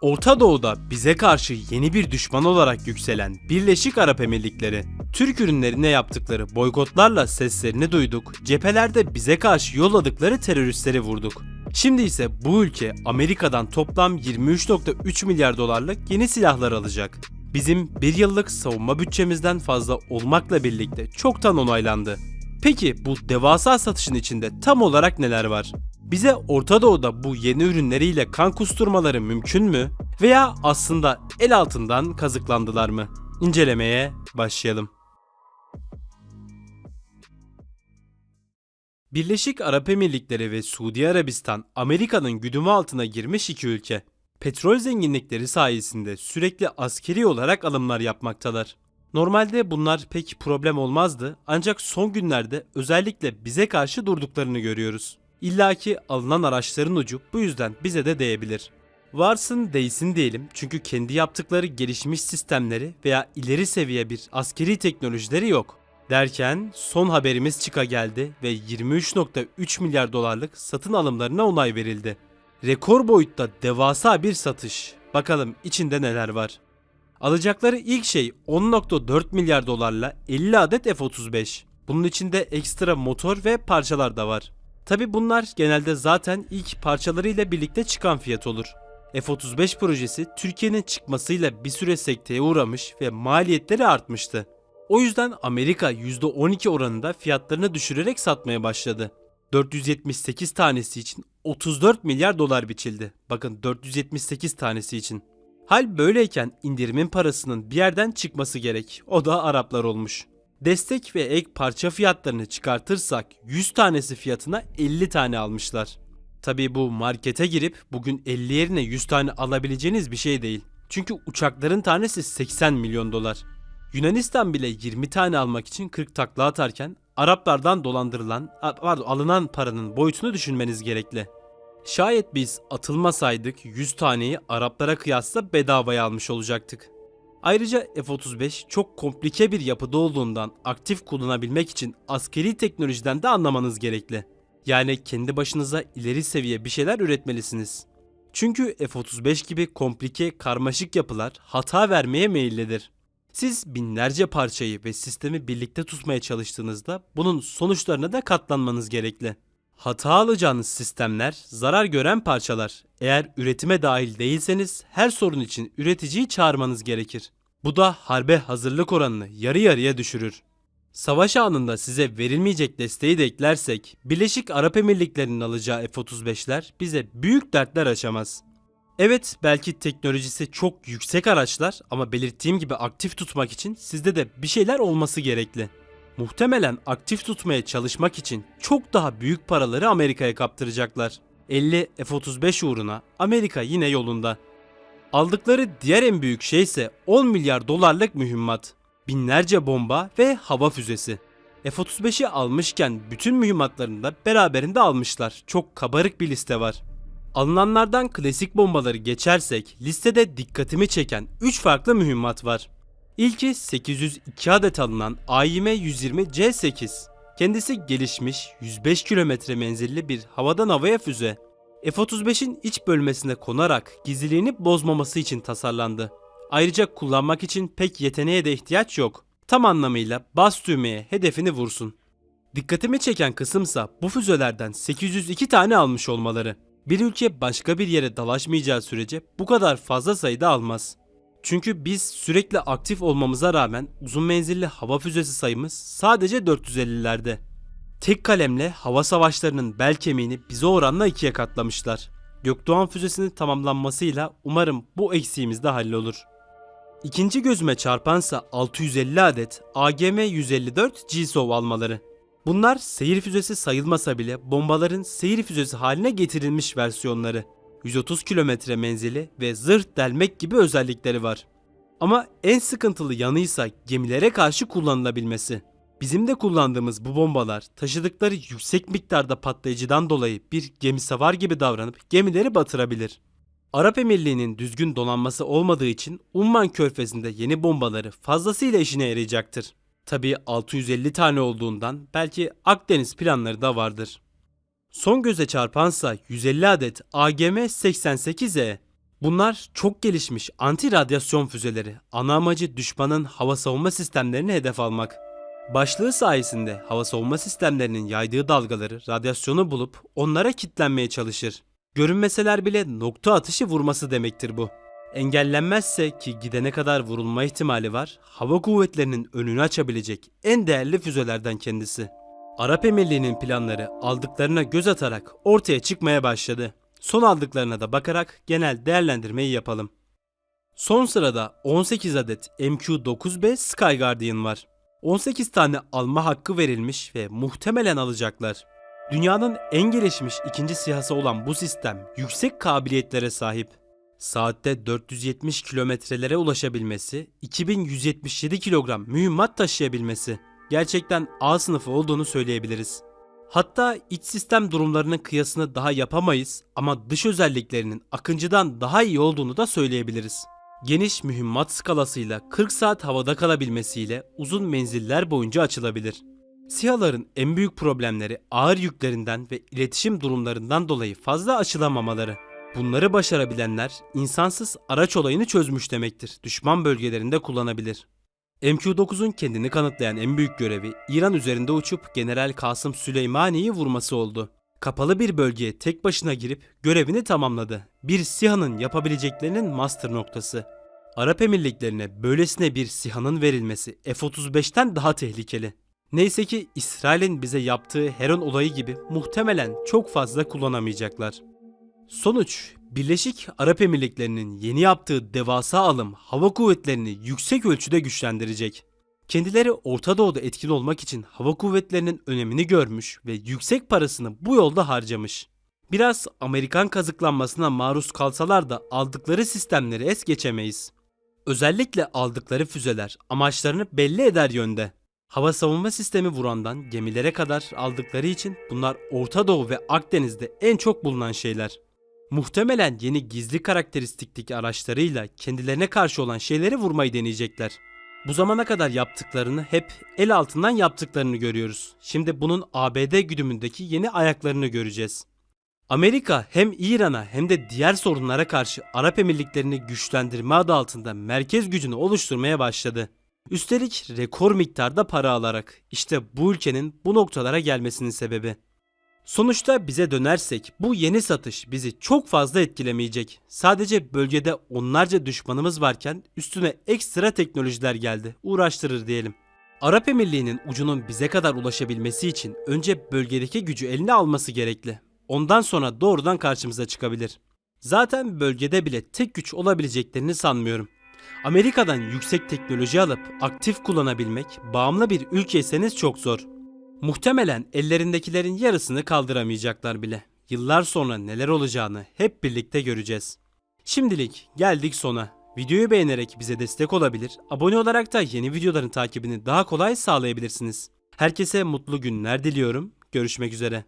Orta Doğu'da bize karşı yeni bir düşman olarak yükselen Birleşik Arap Emirlikleri, Türk ürünlerine yaptıkları boykotlarla seslerini duyduk, cephelerde bize karşı yolladıkları teröristleri vurduk. Şimdi ise bu ülke Amerika'dan toplam 23,3 milyar dolarlık yeni silahlar alacak. Bizim bir yıllık savunma bütçemizden fazla olmakla birlikte çoktan onaylandı. Peki bu devasa satışın içinde tam olarak neler var? Bize Orta Doğu'da bu yeni ürünleriyle kan kusturmaları mümkün mü? Veya aslında el altından kazıklandılar mı? İncelemeye başlayalım. Birleşik Arap Emirlikleri ve Suudi Arabistan Amerika'nın güdümü altına girmiş iki ülke. Petrol zenginlikleri sayesinde sürekli askeri olarak alımlar yapmaktalar. Normalde bunlar pek problem olmazdı ancak son günlerde özellikle bize karşı durduklarını görüyoruz. İlla ki alınan araçların ucu bu yüzden bize de değebilir. Varsın değsin diyelim çünkü kendi yaptıkları gelişmiş sistemleri veya ileri seviye bir askeri teknolojileri yok. Derken son haberimiz çıka geldi ve 23,3 milyar dolarlık satın alımlarına onay verildi. Rekor boyutta devasa bir satış. Bakalım içinde neler var. Alacakları ilk şey 10,4 milyar dolarla 50 adet F-35. Bunun içinde ekstra motor ve parçalar da var. Tabi bunlar genelde zaten ilk parçalarıyla birlikte çıkan fiyat olur. F-35 projesi Türkiye'nin çıkmasıyla bir süre sekteye uğramış ve maliyetleri artmıştı. O yüzden Amerika %12 oranında fiyatlarını düşürerek satmaya başladı. 478 tanesi için 34 milyar dolar biçildi. Bakın 478 tanesi için. Hal böyleyken indirimin parasının bir yerden çıkması gerek. O da Araplar olmuş. Destek ve ek parça fiyatlarını çıkartırsak 100 tanesi fiyatına 50 tane almışlar. Tabii bu markete girip bugün 50 yerine 100 tane alabileceğiniz bir şey değil. Çünkü uçakların tanesi 80 milyon dolar. Yunanistan bile 20 tane almak için 40 takla atarken Araplardan alınan paranın boyutunu düşünmeniz gerekli. Şayet biz atılmasaydık 100 taneyi Araplara kıyasla bedavaya almış olacaktık. Ayrıca F-35 çok komplike bir yapıda olduğundan aktif kullanabilmek için askeri teknolojiden de anlamanız gerekli. Yani kendi başınıza ileri seviye bir şeyler üretmelisiniz. Çünkü F-35 gibi komplike, karmaşık yapılar hata vermeye meyillidir. Siz binlerce parçayı ve sistemi birlikte tutmaya çalıştığınızda bunun sonuçlarına da katlanmanız gerekli. Hata alacağınız sistemler zarar gören parçalar. Eğer üretime dahil değilseniz her sorun için üreticiyi çağırmanız gerekir. Bu da harbe hazırlık oranını yarı yarıya düşürür. Savaş anında size verilmeyecek desteği de eklersek Birleşik Arap Emirlikleri'nin alacağı F-35'ler bize büyük dertler açamaz. Evet, belki teknolojisi çok yüksek araçlar ama belirttiğim gibi aktif tutmak için sizde de bir şeyler olması gerekli. Muhtemelen aktif tutmaya çalışmak için çok daha büyük paraları Amerika'ya kaptıracaklar. 50 F-35 uğruna Amerika yine yolunda. Aldıkları diğer en büyük şey ise 10 milyar dolarlık mühimmat. Binlerce bomba ve hava füzesi. F-35'i almışken bütün mühimmatlarını da beraberinde almışlar. Çok kabarık bir liste var. Alınanlardan klasik bombaları geçersek listede dikkatimi çeken 3 farklı mühimmat var. İlki 802 adet alınan AİM-120C8. Kendisi gelişmiş 105 kilometre menzilli bir havadan havaya füze. F-35'in iç bölmesine konarak gizliliğini bozmaması için tasarlandı. Ayrıca kullanmak için pek yeteneğe de ihtiyaç yok. Tam anlamıyla bas düğmeye hedefini vursun. Dikkatimi çeken kısımsa bu füzelerden 802 tane almış olmaları. Bir ülke başka bir yere dalaşmayacağı sürece bu kadar fazla sayıda almaz. Çünkü biz sürekli aktif olmamıza rağmen uzun menzilli hava füzesi sayımız sadece 450'lerde. Tek kalemle hava savaşlarının bel kemiğini bize oranla ikiye katlamışlar. Gökdoğan füzesinin tamamlanmasıyla umarım bu eksiğimiz de hallolur. İkinci gözüme çarpansa 650 adet AGM-154 GSOV almaları. Bunlar seyir füzesi sayılmasa bile bombaların seyir füzesi haline getirilmiş versiyonları. 130 kilometre menzili ve zırh delmek gibi özellikleri var. Ama en sıkıntılı yanıysa gemilere karşı kullanılabilmesi. Bizim de kullandığımız bu bombalar taşıdıkları yüksek miktarda patlayıcıdan dolayı bir gemisavar gibi davranıp gemileri batırabilir. Arap Emirliği'nin düzgün donanması olmadığı için Umman Körfezi'nde yeni bombaları fazlasıyla işine yarayacaktır. Tabii 650 tane olduğundan belki Akdeniz planları da vardır. Son göze çarpansa 150 adet AGM-88E. Bunlar çok gelişmiş anti radyasyon füzeleri. Ana amacı düşmanın hava savunma sistemlerini hedef almak. Başlığı sayesinde hava savunma sistemlerinin yaydığı dalgaları, radyasyonu bulup onlara kitlenmeye çalışır. Görünmeseler bile nokta atışı vurması demektir bu. Engellenmezse, ki gidene kadar vurulma ihtimali var, hava kuvvetlerinin önünü açabilecek en değerli füzelerden kendisi. Arap Emirliği'nin planları aldıklarına göz atarak ortaya çıkmaya başladı. Son aldıklarına da bakarak genel değerlendirmeyi yapalım. Son sırada 18 adet MQ-9B Sky Guardian var. 18 tane alma hakkı verilmiş ve muhtemelen alacaklar. Dünyanın en gelişmiş ikinci SİHA'sı olan bu sistem yüksek kabiliyetlere sahip. Saatte 470 kilometrelere ulaşabilmesi, 2177 kilogram mühimmat taşıyabilmesi gerçekten A sınıfı olduğunu söyleyebiliriz. Hatta iç sistem durumlarının kıyasını daha yapamayız ama dış özelliklerinin Akıncı'dan daha iyi olduğunu da söyleyebiliriz. Geniş mühimmat skalasıyla 40 saat havada kalabilmesiyle uzun menziller boyunca açılabilir. SİHA'ların en büyük problemleri ağır yüklerinden ve iletişim durumlarından dolayı fazla açılamamaları. Bunları başarabilenler insansız araç olayını çözmüş demektir. Düşman bölgelerinde kullanabilir. MQ-9'un kendini kanıtlayan en büyük görevi İran üzerinde uçup General Kasım Süleymani'yi vurması oldu. Kapalı bir bölgeye tek başına girip görevini tamamladı. Bir SİHA'nın yapabileceklerinin master noktası. Arap Emirlikleri'ne böylesine bir SİHA'nın verilmesi F-35'ten daha tehlikeli. Neyse ki İsrail'in bize yaptığı Heron olayı gibi muhtemelen çok fazla kullanamayacaklar. Sonuç, Birleşik Arap Emirlikleri'nin yeni yaptığı devasa alım hava kuvvetlerini yüksek ölçüde güçlendirecek. Kendileri Orta Doğu'da etkili olmak için hava kuvvetlerinin önemini görmüş ve yüksek parasını bu yolda harcamış. Biraz Amerikan kazıklanmasına maruz kalsalar da aldıkları sistemleri es geçemeyiz. Özellikle aldıkları füzeler amaçlarını belli eder yönde. Hava savunma sistemi vurandan gemilere kadar aldıkları için bunlar Orta Doğu ve Akdeniz'de en çok bulunan şeyler. Muhtemelen yeni gizli karakteristikteki araçlarıyla kendilerine karşı olan şeyleri vurmayı deneyecekler. Bu zamana kadar yaptıklarını hep el altından yaptıklarını görüyoruz. Şimdi bunun ABD güdümündeki yeni ayaklarını göreceğiz. Amerika hem İran'a hem de diğer sorunlara karşı Arap Emirlikleri'ni güçlendirme adı altında merkez gücünü oluşturmaya başladı. Üstelik rekor miktarda para alarak. İşte bu ülkenin bu noktalara gelmesinin sebebi. Sonuçta bize dönersek bu yeni satış bizi çok fazla etkilemeyecek. Sadece bölgede onlarca düşmanımız varken üstüne ekstra teknolojiler geldi. Uğraştırır diyelim. Arap Emirliği'nin ucunun bize kadar ulaşabilmesi için önce bölgedeki gücü eline alması gerekli. Ondan sonra doğrudan karşımıza çıkabilir. Zaten bölgede bile tek güç olabileceklerini sanmıyorum. Amerika'dan yüksek teknoloji alıp aktif kullanabilmek bağımlı bir ülkeyseniz çok zor. Muhtemelen ellerindekilerin yarısını kaldıramayacaklar bile. Yıllar sonra neler olacağını hep birlikte göreceğiz. Şimdilik geldik sona. Videoyu beğenerek bize destek olabilir, abone olarak da yeni videoların takibini daha kolay sağlayabilirsiniz. Herkese mutlu günler diliyorum. Görüşmek üzere.